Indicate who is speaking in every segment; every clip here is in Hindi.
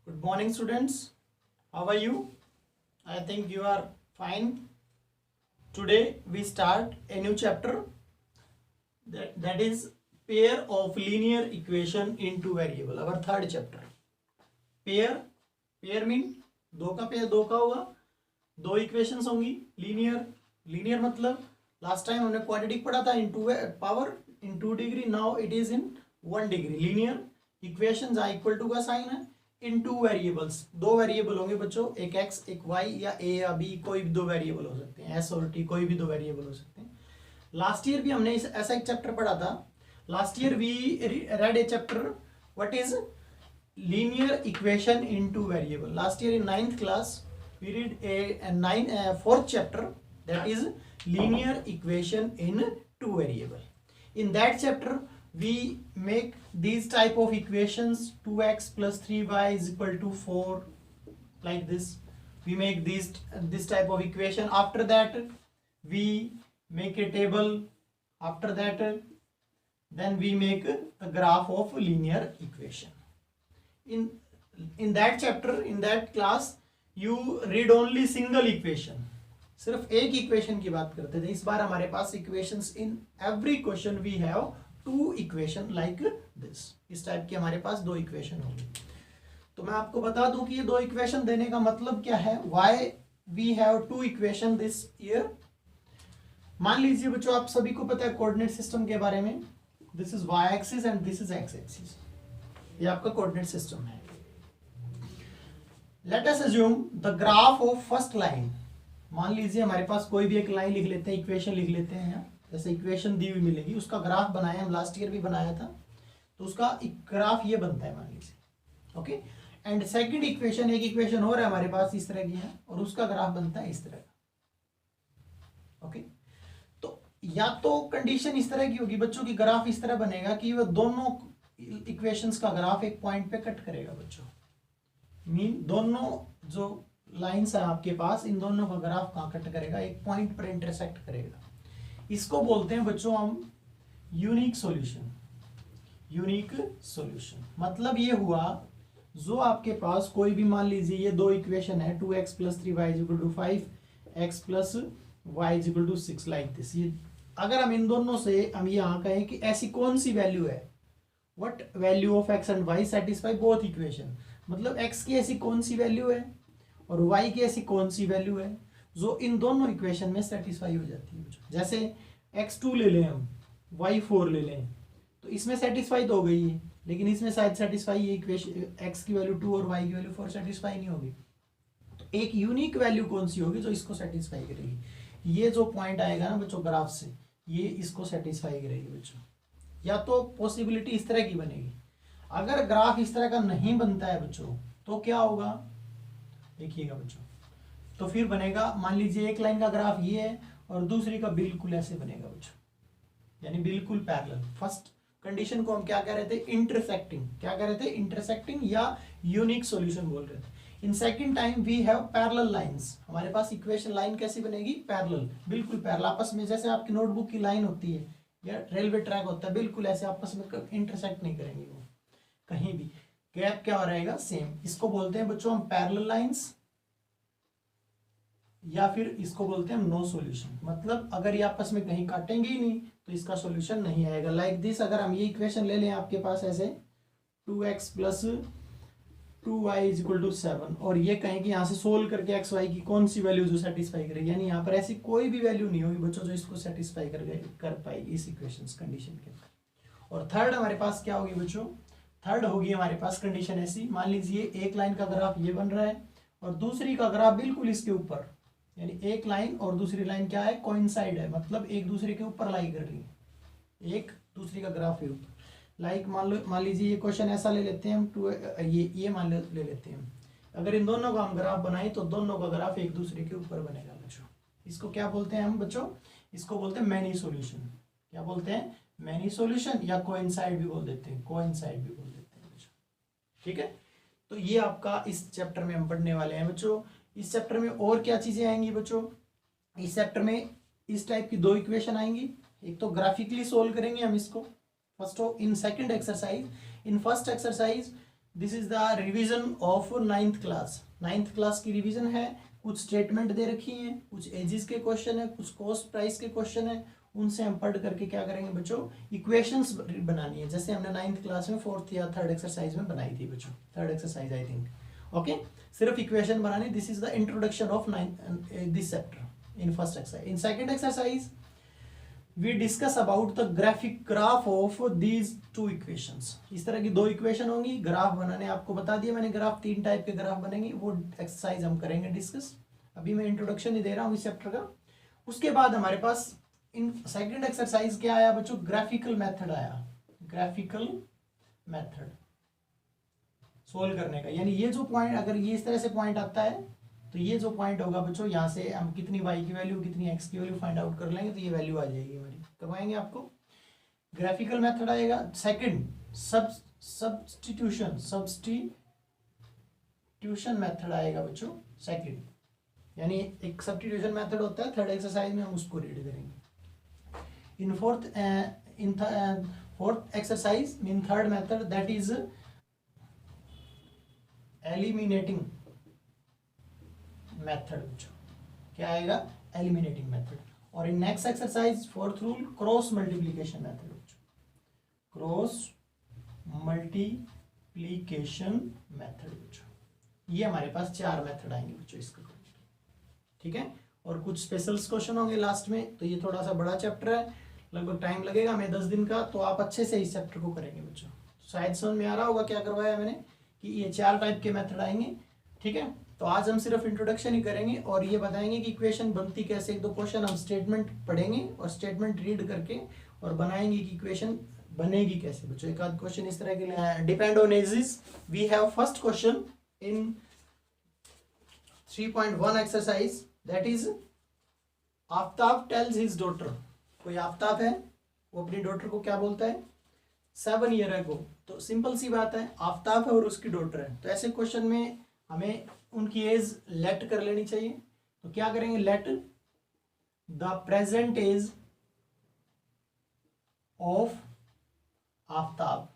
Speaker 1: Good morning, students. How are you? I think you are fine. Today we start a new chapter that is pair of linear equation in two variable. Our third chapter. Pair mean दो का पेयर दो का होगा, दो इक्वेशंस होंगी. लीनियर मतलब लास्ट टाइम हमने क्वाड्रेटिक पढ़ा था in two power in 2 degree. Now it is in 1 degree. Linear equations आ इक्वल टू का साइन है. इन टू वेरिएबल्स, दो वेरिएबल होंगे बच्चों, एक एक्स एक वाई या ए या बी, कोई भी दो वेरिएबल हो सकते हैं. एस और टी कोई भी दो वेरिएबल हो सकते हैं. लास्ट ईयर भी हमने ऐसा एक चैप्टर पढ़ा था. Last year we read a chapter what is linear equation in two variable. Last year in 9th class we read a fourth chapter that is linear equation in two variable. In that chapter we make these type of equations. 2x plus 3y is equal to 4, like this. We make this type of equation. After that we make a table. After that then we make a graph of linear equation. In that chapter, in that class you read only single equation. सिर्फ एक इक्वेशन की बात करते थे. इस बार हमारे पास equations in every question we have two equation like this. इस टाइप की हमारे पास दो इक्वेशन होंगी. तो मैं आपको बता दूं कि ये दो इक्वेशन देने का मतलब क्या है. Why we have two equation this year. मान लीजिए बच्चों आप सभी को पता है कोऑर्डिनेट सिस्टम के बारे में. This is Y axis and this is X axis. ये आपका कोऑर्डिनेट सिस्टम है. Let us assume the graph of first line. मान लीजिए हमारे पास कोई भी एक लाइन लिख लेते हैं, इक्वेशन लिख लेते हैं. यहाँ जैसे इक्वेशन दी हुई मिलेगी, उसका ग्राफ बनाया, हम लास्ट ईयर भी बनाया था. तो उसका ग्राफ ये बनता है मान लीजिए. ओके. एंड सेकंड इक्वेशन, एक इक्वेशन और है हमारे पास इस तरह की है, और उसका ग्राफ बनता है इस तरह का. ओके. तो या तो कंडीशन इस तरह की होगी बच्चों की, ग्राफ इस तरह बनेगा कि वह दोनों इक्वेशंस का ग्राफ एक पॉइंट पे कट करेगा बच्चों. मीन दोनों जो लाइंस है आपके पास, इन दोनों का ग्राफ कहाँ कट करेगा, एक पॉइंट पर इंटरसेक्ट करेगा. इसको बोलते हैं बच्चों हम यूनिक सॉल्यूशन. यूनिक सॉल्यूशन मतलब ये हुआ जो आपके पास कोई भी, मान लीजिए ये दो इक्वेशन है, 2x plus 3y is equal to 5, x plus y is equal to 6, like this. ये अगर हम इन दोनों से हम यहाँ कहें कि ऐसी कौन सी वैल्यू है, what value of x and y satisfy both equation. मतलब x की ऐसी कौन सी वैल्यू है और y की ऐसी कौन सी वैल्यू है जो इन दोनों इक्वेशन में सेटिस्फाई हो जाती है. जैसे x2 ले लें हम, y4 ले लें, तो इसमें सेटिस्फाई तो हो गई है, लेकिन इसमें शायद सेटिस्फाई ये इक्वेशन x की वैल्यू 2 और y की वैल्यू 4 सेटिस्फाई नहीं होगी. तो एक यूनिक वैल्यू कौन सी होगी जो इसको सेटिस्फाई करेगी. ये जो पॉइंट आएगा ना बच्चों ग्राफ से, ये इसको सेटिस्फाई करेगी बच्चों. या तो पॉसिबिलिटी इस तरह की बनेगी. अगर ग्राफ इस तरह का नहीं बनता है बच्चों तो क्या होगा देखिएगा बच्चों. तो फिर बनेगा, मान लीजिए एक लाइन का ग्राफ ये है और दूसरी का बिल्कुल ऐसे बनेगा बच्चों, यानी बिल्कुल पैरेलल. फर्स्ट कंडीशन को हम क्या कह रहे थे, इंटरसेक्टिंग. क्या कह रहे थे, इंटरसेक्टिंग या यूनिक सॉल्यूशन बोल रहे थे. In second time we have parallel lines. हमारे पास इक्वेशन लाइन कैसी बनेगी, पैरेलल, बिल्कुल पैरेलल आपस में. जैसे आपकी नोटबुक की लाइन होती है या रेलवे ट्रैक होता है, बिल्कुल ऐसे आपस में इंटरसेक्ट नहीं करेंगे वो कहीं भी. गैप क्या रहेगा, सेम. इसको बोलते हैं बच्चों हम पैरेलल लाइंस, या फिर इसको बोलते हैं हम नो सॉल्यूशन. मतलब अगर ये आपस में कहीं काटेंगे ही नहीं तो इसका सॉल्यूशन नहीं आएगा. Like this. अगर हम ये इक्वेशन ले लें आपके पास ऐसे 2x plus 2y is equal to 7, और ये कहें कि यहाँ से सोल्व करके x y की कौन सी वैल्यू जो सेटिस्फाई करेगी, यानी यहाँ पर ऐसी कोई भी वैल्यू नहीं होगी बच्चों जो इसको सेटिस्फाई कर पाएगी इस इक्वेशंस कंडीशन के. और थर्ड हमारे पास क्या होगी बच्चों, थर्ड होगी हमारे पास कंडीशन ऐसी. मान लीजिए एक लाइन का ग्राफ ये बन रहा है और दूसरी का ग्राफ बिल्कुल इसके ऊपर, यानी एक लाइन और दूसरी लाइन क्या है, कोइंसाइड है, मतलब एक दूसरे के ऊपर लाई कर रही है, एक दूसरी का ग्राफ है ऊपर. लाइक मान लीजिए ये क्वेश्चन ऐसा ले लेते हैं हम, ये मान ले लेते हैं. अगर इन दोनों का हम ग्राफ बनाए तो दोनों का ग्राफ एक दूसरे के ऊपर बनेगा बच्चों. इसको क्या बोलते हैं हम बच्चों, इसको बोलते हैं मैनी सॉल्यूशन. क्या बोलते हैं, मैनी सॉल्यूशन, या कोइंसाइड भी बोल देते हैं, कोइंसाइड भी बोल देते हैं बच्चों. ठीक है. तो ये आपका इस चैप्टर में हम पढ़ने वाले हैं बच्चों. इस चैप्टर में और क्या चीजें आएंगी बच्चों, इस चैप्टर में इस टाइप की दो इक्वेशन आएंगी. एक तो ग्राफिकली सोल्व करेंगे हम इसको first. In second exercise, in first exercise this is the revision of 9th class. 9th class की रिवीजन है। कुछ स्टेटमेंट दे रखी हैं, कुछ एजिस के क्वेश्चन है, कुछ कॉस्ट प्राइस के क्वेश्चन है, उनसे हम पढ़ करके क्या करेंगे बच्चों, इक्वेशंस बनानी है, जैसे हमने 9th क्लास में 4th या 3rd एक्सरसाइज में बनाई थी बच्चों, 3rd exercise I think. Okay, सिर्फ इक्वेशन बनानी। This is the introduction of this chapter in first exercise. In second exercise we discuss about the graph of these two equations. इस तरह की दो इक्वेशन होंगी, ग्राफ बनाने आपको बता दिया मैंने, ग्राफ 3 टाइप के ग्राफ बनेंगे, वो एक्सरसाइज हम करेंगे डिस्कस। अभी मैं इंट्रोडक्शन ही दे रहा हूँ इस चैप्टर का। उसके बाद हमारे पास इन सेकंड एक्सरसाइज क्या आया बच्चों, ग्राफिकल मेथड आया, ग्राफिकल मेथड सोल्व करने का। यानी ये जो पॉइंट, अगर ये इस तरह से पॉइंट आता है तो ये जो पॉइंट होगा बच्चों, यहाँ से हम कितनी y की वैल्यू कितनी x की वैल्यू फाइंड आउट कर लेंगे तो ये वैल्यू आ जाएगी हमारी। करवाएंगे आपको, ग्राफिकल मेथड आएगा। सेकंड सब्स्टिट्यूशन मेथड आएगा बच्चों सेकंड, यानी एक सब्स्टिट्यूशन मेथड होता है, 3rd एक्सरसाइज में हम उसको रीड करेंगे। In fourth exercise in 3rd method that is eliminating method बच्चों, क्या आएगा, एलिमिनेटिंग मेथड। और in next exercise 4th rule cross multiplication method बच्चों, क्रॉस मल्टीप्लीकेशन मेथड बच्चों। ये हमारे पास 4 मेथड आएंगे बच्चों इसका, ठीक है। और कुछ स्पेशल क्वेश्चन होंगे लास्ट में, तो ये थोड़ा सा बड़ा चैप्टर है, लगभग टाइम लगेगा हमें 10 दिन का, तो आप अच्छे से इस चैप्टर को करेंगे बच्चों। शायद समझ में आ रहा होगा क्या करवाया मैंने, कि ये 4 टाइप के मेथड आएंगे, ठीक है। तो आज हम सिर्फ इंट्रोडक्शन ही करेंगे और ये बताएंगे कि इक्वेशन बनती कैसे। 1-2 क्वेश्चन हम स्टेटमेंट पढ़ेंगे और स्टेटमेंट रीड करके और बनाएंगे कि इक्वेशन बनेगी कैसे बच्चों। एक आध क्वेश्चन इस तरह के लिए depend on ages. We have first question in 3.1 exercise, that is Aftab tells his daughter. कोई आफ्ताब है, वो अपनी डॉटर को क्या बोलता है, 7 ईयर अगो। तो सिंपल सी बात है, आफ्ताब है और उसकी डॉटर है, तो ऐसे क्वेश्चन में हमें उनकी एज लेट कर लेनी चाहिए। तो क्या करेंगे, let the present age of Aftab.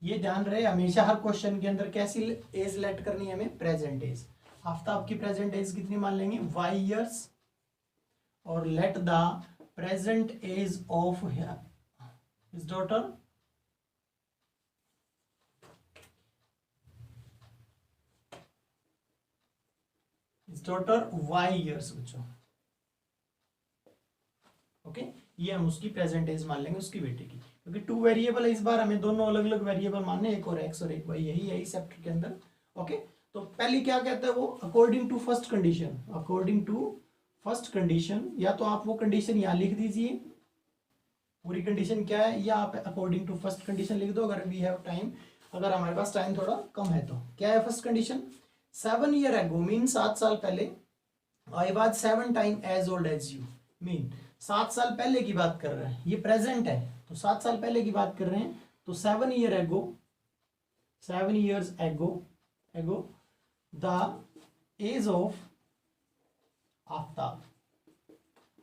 Speaker 1: ये ध्यान रहे हमेशा हर क्वेश्चन के अंदर कैसी एज लेट करनी है हमें, प्रेजेंट एज। आफ्ताब की प्रेजेंट एज कितनी मान लेंगे, y ईयर्स, और let the present age of his daughter y years बच्चों। ओके, ये हम उसकी प्रेजेंट एज मान लेंगे उसकी बेटे की, क्योंकि 2 वेरिएबल है, इस बार हमें दोनों अलग अलग वेरिएबल मानने, एक और x और एक y, यही है इस चैप्टर के अंदर। ओके, तो पहले क्या कहता है वो, according to first condition, according to first condition, या तो आप वो कंडीशन यहाँ लिख दीजिए, पूरी कंडीशन क्या है, या आप अकॉर्डिंग टू फर्स्ट कंडीशन लिख दो अगर वी हैव टाइम, अगर हमारे पास टाइम थोड़ा कम है तो। क्या है first condition, 7 year ago mean 7 साल पहले, I was 7 time as old as you, mean 7 साल पहले की बात कर रहे हैं, ये प्रेजेंट है तो 7 साल पहले की बात कर रहे हैं, तो 7 ईयर एगो, 7 years ago the age of Aftab,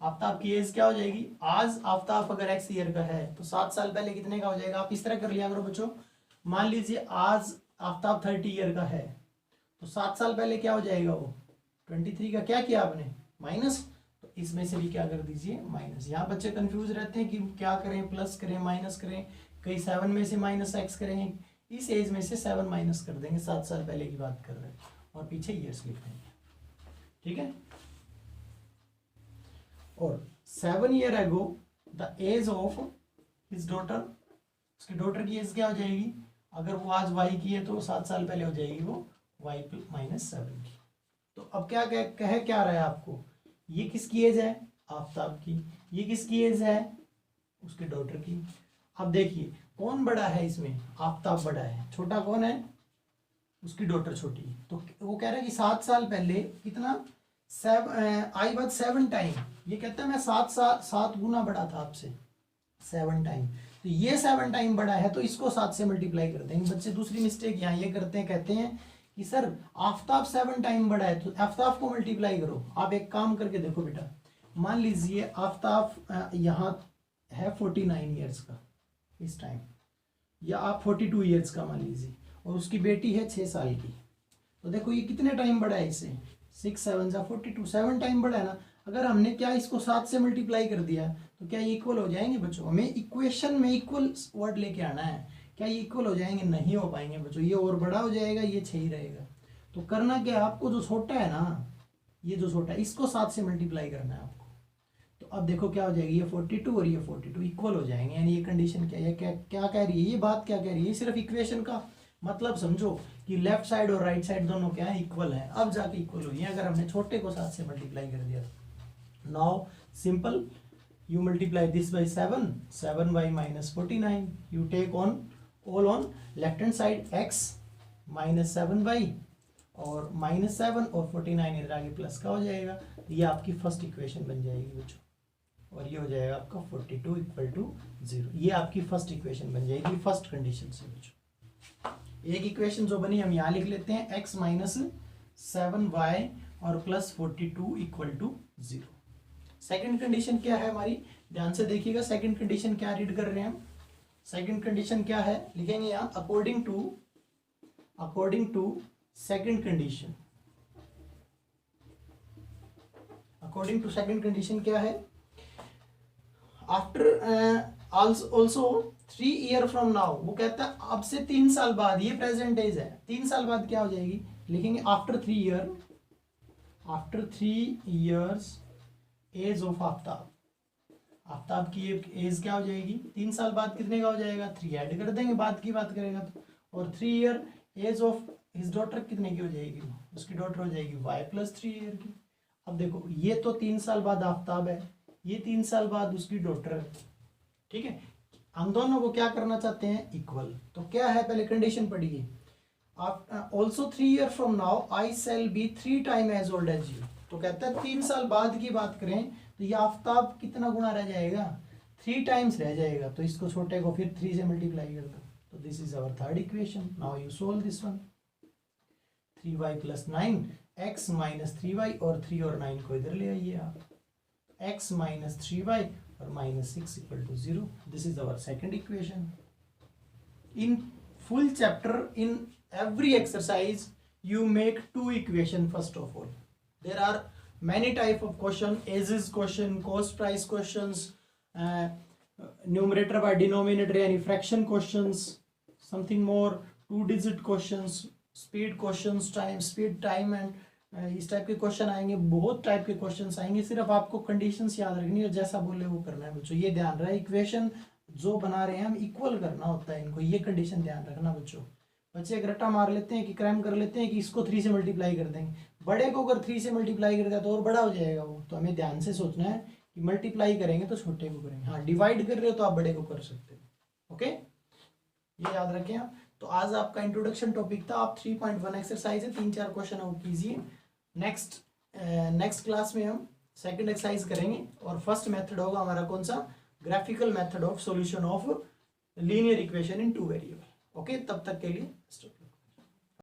Speaker 1: Aftab की एज क्या हो जाएगी, आज आफ्ताब अगर x ईयर का है तो 7 साल पहले कितने का हो जाएगा। आप इस तरह कर लिया करो बच्चों, मान लीजिए आज आफ्ताब 30 ईयर का है तो 7 साल पहले क्या हो जाएगा वो 23 का, क्या किया आपने माइनस, तो इसमें से भी क्या कर दीजिए माइनस। यहाँ बच्चे कंफ्यूज रहते हैं कि क्या करें, प्लस करें माइनस करें, कहीं 7 में से माइनस x करेंगे, इस एज में से 7 माइनस कर देंगे, 7 साल पहले की बात कर रहे हैं, और पीछे ईयर्स लिख देंगे, ठीक है। और 7 year ago the age of his daughter, उसकी डॉटर की एज क्या हो जाएगी, अगर वो आज y की है तो 7 साल पहले हो जाएगी वो y माइनस 7 की। तो अब क्या कह क्या रहा है आपको, ये किसकी एज है, आफ्ताब की, ये किसकी एज है, उसके डॉटर की। अब देखिए कौन बड़ा है इसमें, आफ्ताब बड़ा है, छोटा कौन है, उसकी डॉटर छोटी है। तो वो कह रहा है कि 7 साल पहले कितना, आई वाज 7 टाइम, ये कहता है मैं 7 गुना बड़ा था आपसे, 7 टाइम, तो ये 7 टाइम बड़ा है तो इसको 7 से मल्टीप्लाई कर देंगे। बच्चे दूसरी मिस्टेक यहाँ ये करते हैं, कहते हैं कि सर आफ्ताब 7 टाइम बड़ा है तो आफ्ताब को मल्टीप्लाई करो। आप एक काम करके देखो बेटा, मान लीजिए आफ्ताब यहाँ है 49 ईयर्स का इस टाइम, या आप 42 ईयर्स का मान लीजिए, और उसकी बेटी है 6 साल की, तो देखो ये कितने टाइम बढ़ा है इससे, 6 7 जा 42, 7 टाइम बढ़ा है ना। अगर हमने क्या इसको 7 से मल्टीप्लाई कर दिया तो क्या ये इक्वल हो जाएंगे बच्चों? हमें इक्वेशन में इक्वल वर्ड लेके आना है। क्या ये इक्वल हो जाएंगे? नहीं हो पाएंगे बच्चों, ये और बड़ा हो जाएगा, ये 6 ही रहेगा। तो करना क्या, आपको जो छोटा है ना, ये जो छोटा है इसको 7 से मल्टीप्लाई करना है आपको। तो अब देखो क्या हो जाएगी, ये 42 और ये 42 इक्वल हो जाएंगे। यानी ये कंडीशन क्या है, क्या क्या कह रही है ये बात, क्या कह रही है? सिर्फ इक्वेशन का मतलब समझो कि लेफ्ट साइड और राइट साइड दोनों क्या है, इक्वल है। अब जाके इक्वल हुई है अगर हमने छोटे को 7 से मल्टीप्लाई कर दिया। Now simple, you multiply this by 7 by minus 49, you take on all on left hand side x minus 7 by और माइनस 7 और 49 इधर आगे प्लस का हो जाएगा। ये आपकी फर्स्ट इक्वेशन बन जाएगी बच्चों, और ये हो जाएगा आपका 42 इक्वल टू 0। ये आपकी फर्स्ट इक्वेशन बन जाएगी फर्स्ट कंडीशन से बच्चों। एक इक्वेशन जो बनी हम यहाँ लिख लेते हैं, x माइनस 7y और plus 42 equal to 0। Second condition क्या है हमारी, ध्यान से देखिएगा। सेकंड कंडीशन क्या रीड कर रहे हैं हम? सेकंड कंडीशन क्या है, लिखेंगे यहाँ according to second condition. According to second condition क्या है, after also 3 year from now, वो कहता है अब से 3 साल बाद, ये प्रेजेंट एज है, 3 साल बाद क्या हो जाएगी, लिखेंगे after 3 year, after 3 years age of Aftab. Aftab की एज क्या हो जाएगी, 3 साल बाद कितने का हो जाएगा, 3 ऐड कर देंगे, बाद की बात करेगा तो। और 3 year age of his daughter कितने की हो जाएगी, उसकी डॉटर हो जाएगी y प्लस 3 ईयर की। अब देखो ये तो 3 साल बाद आफ्ताब है, ये 3 साल बाद उसकी डॉटर है, ठीक है। हम दोनों को क्या करना चाहते हैं, इक्वल। तो क्या है, पहले कंडीशन पढ़िए, also 3 year from now I shall be 3 time as old as you. तो कहता है 3 साल बाद की बात करें तो ये आफ्ताब कितना गुना रह जाएगा, 3 टाइम्स रह जाएगा। तो इसको छोटे को फिर 3 से मल्टीप्लाई कर दो, तो this is our third equation. Now you solve this one, 3y plus 9 x minus 3y, और 3 और 9 को इधर ले आइए आप, x माइनस 3y और minus 6 equal to 0। This is our second equation. In full chapter, in every exercise you make 2 equation first of all. There are many type of question, as is question, cost price questions, numerator by denominator यानी fraction questions, something more 2-digit questions, speed questions, speed time and इस टाइप के क्वेश्चन आएंगे, बहुत टाइप के क्वेश्चंस आएंगे। सिर्फ आपको कंडीशंस याद रखनी है, जैसा बोले वो करना है बच्चों। ये ध्यान रहे, इक्वेशन जो बना रहे हैं हम इक्वल करना होता है इनको, ये कंडीशन ध्यान रखना बच्चों। बच्चे एक रट्टा मार लेते हैं कि क्रैम कर लेते हैं कि इसको 3 से मल्टीप्लाई कर देंगे, बड़े को अगर 3 से मल्टीप्लाई कर दिया तो और बड़ा हो जाएगा वो। तो हमें ध्यान से सोचना है कि मल्टीप्लाई करेंगे तो छोटे को करेंगे, हाँ डिवाइड कर रहे हो तो आप बड़े को कर सकते हो। ओके, ये याद रखें आप। तो आज आपका इंट्रोडक्शन टॉपिक था, आप 3.1 एक्सरसाइज है, 3-4 क्वेश्चन वो कीजिए। नेक्स्ट क्लास में हम सेकंड एक्सरसाइज करेंगे, और फर्स्ट मेथड होगा हमारा कौन सा, graphical method of solution of linear equation in 2 variable. Okay, तब तक के लिए